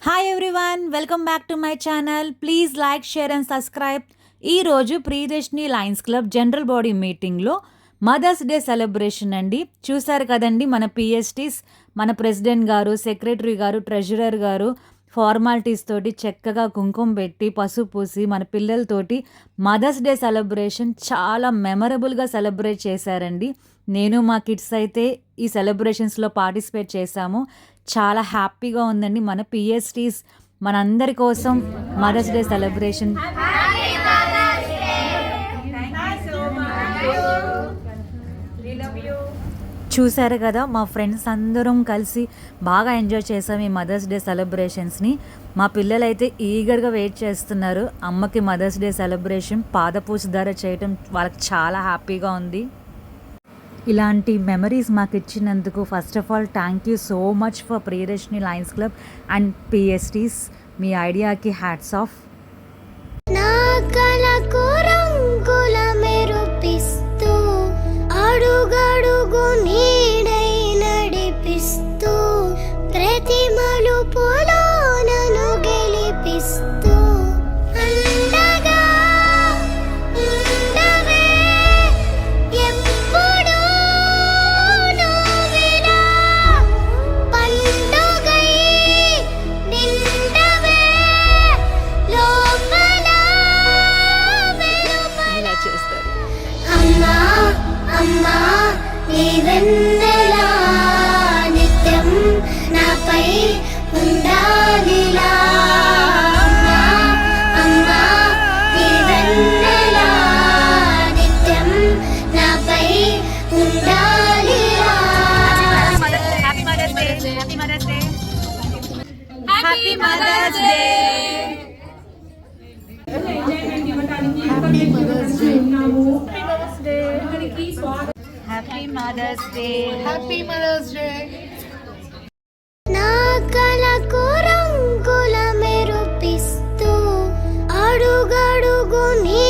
Hi everyone, welcome back to my channel. Please like, share and subscribe. ఈరోజు Priyadarshini Lions Club general body మీటింగ్లో Mother's Day celebration అండి. చూసారు కదండి, మన PSTs, మన ప్రెసిడెంట్ గారు, సెక్రటరీ గారు, ట్రెజరర్ గారు ఫార్మాలిటీస్ తోటి చక్కగా కుంకుమ పెట్టి పసుపు పూసి మన పిల్లలతోటి మదర్స్ డే సెలబ్రేషన్ చాలా మెమరబుల్గా సెలబ్రేట్ చేశారండి. నేను మా కిడ్స్ అయితే ఈ సెలబ్రేషన్స్లో పార్టిసిపేట్ చేశాము. చాలా హ్యాపీగా ఉందండి. మన పిఎస్టీస్ మనందరి కోసం మదర్స్ డే సెలబ్రేషన్ చూసారు కదా. మా ఫ్రెండ్స్ అందరం కలిసి బాగా ఎంజాయ్ చేసాం ఈ మదర్స్ డే సెలబ్రేషన్స్ని. మా పిల్లలైతే ఈగర్గా వెయిట్ చేస్తున్నారు. అమ్మకి మదర్స్ డే సెలబ్రేషన్ పాదపూజ ధర చేయటం వాళ్ళకి చాలా హ్యాపీగా ఉంది. ఇలాంటి మెమరీస్ మాకు ఇచ్చినందుకు first of all thank you so much for Priyadarshini Lions Club and పిఎస్టీస్. మీ ఐడియాకి హ్యాట్స్ ఆఫ్. అడుగడుగు నీడై నడిపిస్తూ ప్రతి మలుపులో నన్ను గెలిపిస్తూ అండగా ఉండవే ఎప్పుడూ నువ్విలా పండుగై నిండవే లోపల ఇలా చేస్తారు. అమ్మా అమ్మా నీ వెన్నెలా నిత్యం నాపై ఉండాలిలా. అమ్మా అమ్మా నీ వెన్నెలా నిత్యం నాపై ఉండాలిలా. Happy Mother's Day. Happy Mother's Day. Happy Mother's Day. Happy Mother's Day. Happy Mother's Day. నా కళకు రంగుల మెరుపిస్తూ అడుగడుగు నీ